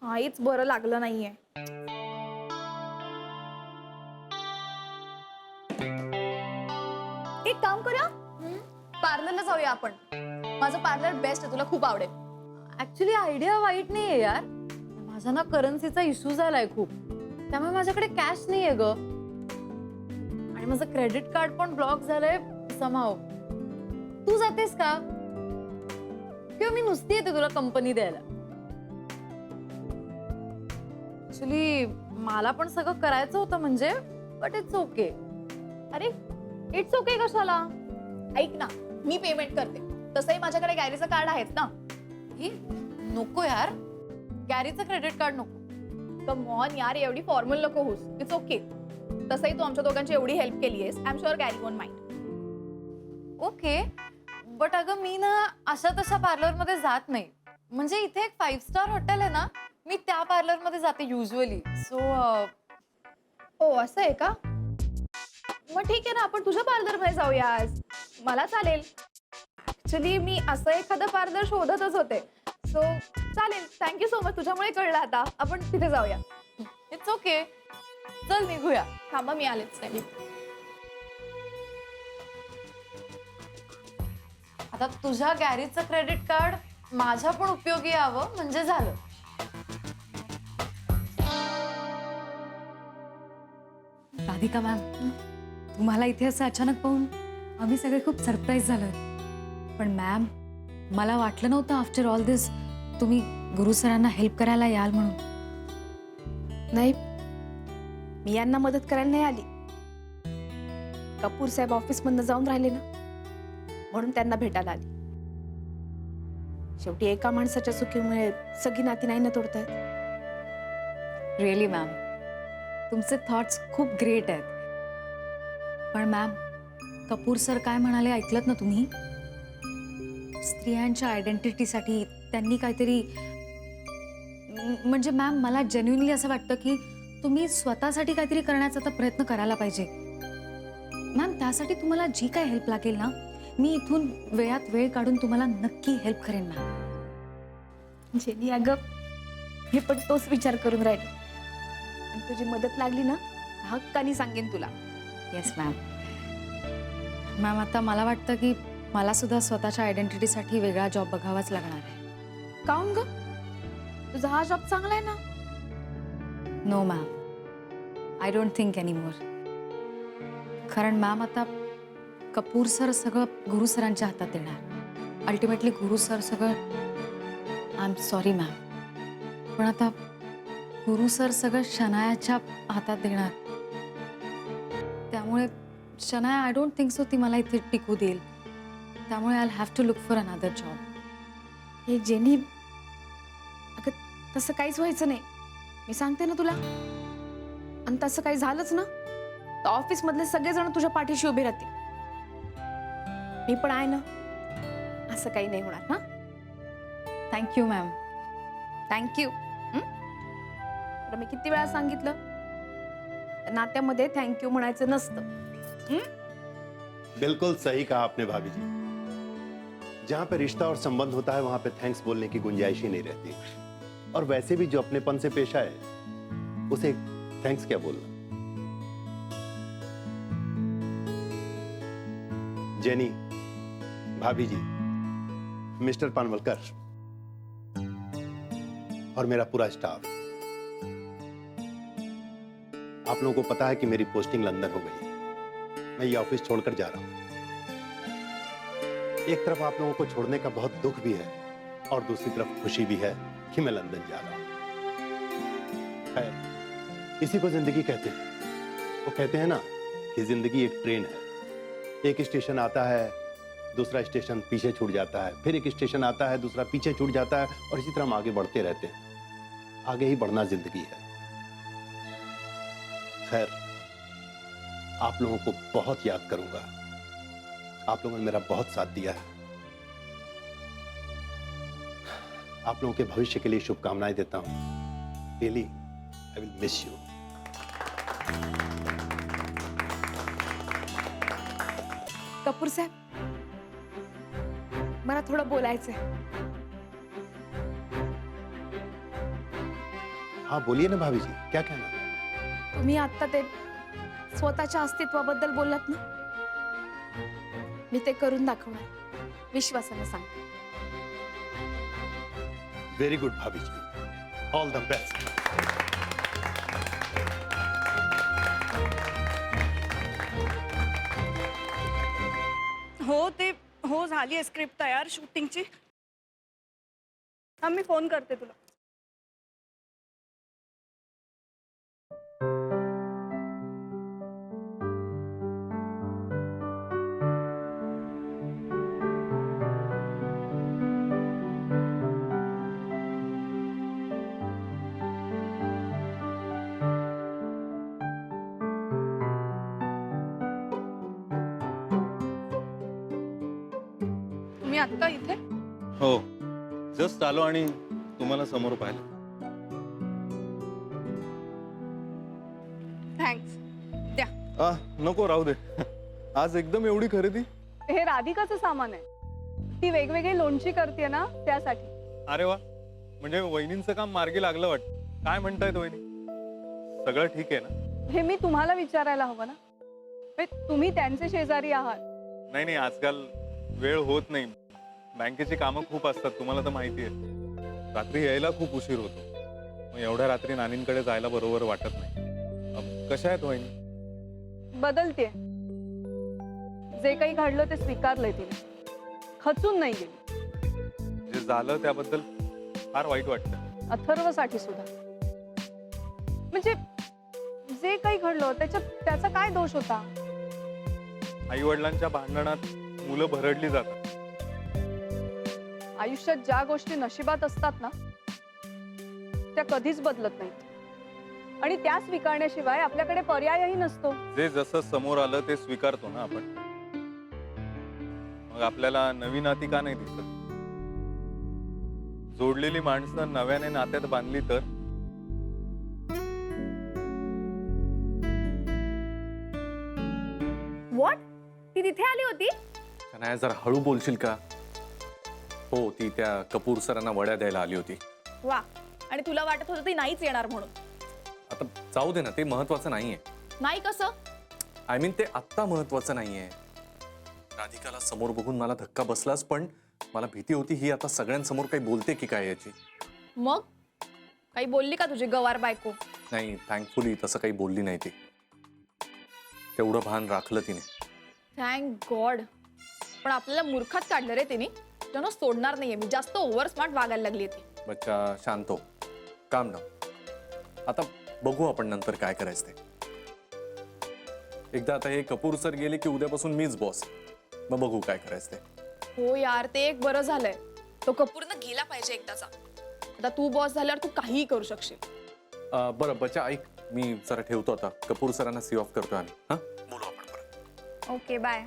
काहीच बरं लागलं नाहीये. एक काम करूया, पार्लरला जाऊया आपण. माझं पार्लर बेस्ट आहे, तुला खूप आवडेल. ऍक्च्युली आयडिया वाईट नाहीये यार. माझा ना करन्सीचा इश्यू झालाय खूप, त्यामुळे माझ्याकडे कॅश नाहीये ग. आणि माझं क्रेडिट कार्ड पण ब्लॉक झालंय समाव. तू जातेस का किंवा मी नुसती येते तुला कंपनी द्यायला? ऍक्च्युली मला पण सगळं करायचं होतं म्हणजे, बट इट्स ओके. अरे इट्स ओके कशाला? ऐक ना, मी पेमेंट करते. तसंही माझ्याकडे गॅरीचं कार्ड आहेच ना. ही नको यार, गॅरीचं क्रेडिट कार्ड नको. कम ऑन यार, एवढी फॉर्मल नको होस. It's okay. तसंही तू आमच्या दोघांची एवढी हेल्प केली आहेस. I am sure Gary won't mind. Okay, but अगं मी ना अशा तशा पार्लर मध्ये जात नाही. म्हणजे इथे एक 5 स्टार हॉटेल आहे ना, मी त्या पार्लर मध्ये जाते युजली. सो हो असं आहे का? मग ठीक आहे ना, आपण तुझ्या पार्लर मध्ये जाऊया आज. मला चालेल. ऍक्च्युली मी असं एखादं पार्लर शोधतच होते. सो चालेल. Thank you so much. तुझ्यामुळे कळलं आता. आपण तिथे जाऊया. इट्स ओके, चल निघूया. थांबा, मी आलेच. चालेल. आता तुझ्या गॅरीचं क्रेडिट कार्ड माझ्या पण उपयोगी यावं म्हणजे झालं. राधिका मॅम, तुम्हाला इथे असं अचानक पाहून आम्ही सगळे खूप सरप्राईज झालोय. पण मॅम, मला वाटलं नव्हतं आफ्टर ऑल दिस तुम्ही गुरु सरांना हेल्प करायला याल म्हणून. नाही, मी यांना मदत करायला नाही आली. कपूर साहेब ऑफिसमधनं जाऊन राहिले ना, म्हणून त्यांना भेटायला आली. शेवटी एका माणसाच्या चुकीमुळे सगळी नाती नाही ना तोडतायत. रिअली मॅम, तुमचे थॉट्स खूप ग्रेट आहेत. पण मॅम, कपूर सर काय म्हणाले ऐकलत ना तुम्ही? स्त्रियांच्या आयडेंटिटीसाठी त्यांनी काहीतरी, म्हणजे मॅम मला जेन्युइनली असं वाटतं की तुम्ही स्वतःसाठी काहीतरी करण्याचा आता प्रयत्न करायला पाहिजे. मॅम, त्यासाठी तुम्हाला जी काय हेल्प लागेल ना, मी इथून वेळात वेळ काढून तुम्हाला नक्की हेल्प करेन मॅम. जेनी अगं, मी पण तोच विचार करून राहिले. आणि तुझी मदत लागली ना, हक्कानी सांगेन तुला. Yes ma'am. मॅम, आता मला वाटतं की मला सुद्धा स्वतःच्या आयडेंटिटीसाठी वेगळा जॉब बघावाच लागणार आहे. काऊन ग? तुझा हा जॉब चांगला आहे ना. No ma'am, I don't think anymore. कारण मॅम, आता कपूर सर सगळं गुरु सरांच्या हातात देणार. अल्टिमेटली गुरु सर सगळं, आय एम सॉरी मॅम, पण आता गुरु सर सगळं शनायाच्या हातात देणार. त्यामुळे Shanaya, I don't think so ती मला इथे टिकू देईल. त्यामुळे I have to look for another job. Hey Jenny, अगं तसं काहीच व्हायचं नाही. मी सांगते ना तुला. आणि तसं काही झालंच ना, तर ऑफिस मधले सगळेजण तुझ्या पाठीशी उभे राहतील. मी पण आहे ना. असं काही नाही होणार. हा, थँक्यू मॅम. थँक्यू. तुला मी किती वेळा सांगितलं, नात्यामध्ये थँक्यू म्हणायचं नसतं. बिल्कुल सही कहा आपने भाभी जी. जहां पे रिश्ता और संबंध होता है वहां पे थैंक्स बोलने की गुंजाइश ही नहीं रहती. और वैसे भी जो अपनेपन से पेश आए उसे थैंक्स क्या बोलना. जेनी, भाभी जी, मिस्टर पानवलकर और मेरा पूरा स्टाफ, आप लोगों को पता है कि मेरी पोस्टिंग लंदन हो गई है. मैं ये ऑफिस छोड़कर जा रहा हूं. एक तरफ आप लोगों को छोड़ने का बहुत दुख भी है और दूसरी तरफ खुशी भी है कि मैं लंदन जा रहा हूं. खैर, इसी को जिंदगी कहते हैं. वो कहते हैं ना कि जिंदगी एक ट्रेन है. एक स्टेशन आता है, दूसरा स्टेशन पीछे छूट जाता है, फिर एक स्टेशन आता है, दूसरा पीछे छूट जाता है, और इसी तरह हम आगे बढ़ते रहते हैं. आगे ही बढ़ना जिंदगी है. खैर, आप लोगों को बहुत याद करूंगा. आप लोगों ने मेरा बहुत साथ दिया है. आप लोगों के भविष्य के लिए शुभकामनाएं देता हूं. Really, I will miss you. Kapoor साहेब, मला थोडं बोलायचंय. हाँ बोलिए ना भाभी जी, क्या कहना है? तुम्ही आता ते स्वतःच्या अस्तित्वाबद्दल बोललात ना, मी ते करून दाखवणार, विश्वासाने सांग. वेरी गुड भाभी जी, ऑल द बेस्ट. हो झाली आहे स्क्रिप्ट तयार शूटिंगची. हा मी फोन करते तुला. तुम्ही आत्ता इथे? हो, जस्ट आलो आणि तुम्हाला समोर पाहिलं. थँक्स. द्या. नको राहू दे. आज एकदम एवढी खरेदी? हे राधिकाचं सामान आहे. ती वेगवेगळी लोणची करते ना त्यासाठी. अरे वा, म्हणजे वहिनींचं काम मार्गी लागलं वाटतं. काय म्हणतायत वहिनी? सगळं ठीक आहे ना? हे मी तुम्हाला विचारायला हवं ना. तुम्ही त्यांचे शेजारी आहात. नाही, आजकाल वेळ होत नाही. बँकेची कामं खूप असतात, तुम्हाला तर माहिती आहे. रात्री यायला खूप उशीर होतो. मग एवढ्या रात्री नानींकडे जायला बरोबर वाटत नाही. कशा आहेत वहिनी? बदलते. जे काही घडलं ते स्वीकारलंय तिने. खचून नाही गेली. जे झालं त्याबद्दल फार वाईट वाटतं. अथर्वसाठी सुद्धा. म्हणजे जे काही घडलं त्याचा काय दोष होता? आई वडिलांच्या भांडणात मुलं भरडली जातात. आयुष्यात ज्या गोष्टी नशिबात असतात ना त्या कधीच बदलत नाहीत आणि त्या स्वीकारण्याशिवाय आपल्याकडे पर्यायही नसतो. जे जसं समोर आलं ते स्वीकारतो ना आपण. मग आपल्याला नवी नाती का नाही दिसत? जोडलेली माणसं नव्याने नात्यात बांधली तर? व्हॉट? ती तिथे आली होती? नाही जरा हळू बोलशील का? हो, ती त्या कपूर सरांना वड्या द्यायला आली होती. वा, आणि तुला वाटत होतं ती नाहीच येणार म्हणून. आता जाऊ दे ना, ते महत्वाचं नाहीये. नाही कसं? आय मीन ते आत्ता महत्वाचं नाहीये. राधिकाला समोर बघून मला धक्का बसलाच, पण मला भीती होती ही आता सगळ्यांसमोर काही बोलते की काय याची. मग काही बोलली का तुझी गवार बायको? नाही, थँकफुली तसं काही बोलली नाही ती. तेवढं भान राखलं तिने. Thank God. पण आपल्याला मूर्खात काढलं रे तिने. त्यांना सोडणार नाहीये मी. जास्त ओव्हर स्मार्ट वागायला लागली ती. बच्चा शांत हो, काम डाऊन. आता बघू आपण नंतर काय करायचं ते. एकदा आता हे कपूर सर गेले की उद्यापासून मीच बॉस. मग बघू काय करायचं ते. हो यार, ते एक बरं झालंय. तो कपूरनं गेला पाहिजे एकदाचा. आता तू बॉस झाल्यावर तू काहीही करू शकशील. बरं बच्चा ऐक, मी जरा ठेवतो आता. कपूर सरांना सी ऑफ करतोय आम्ही. हां, बोलू आपण परत. Okay bye.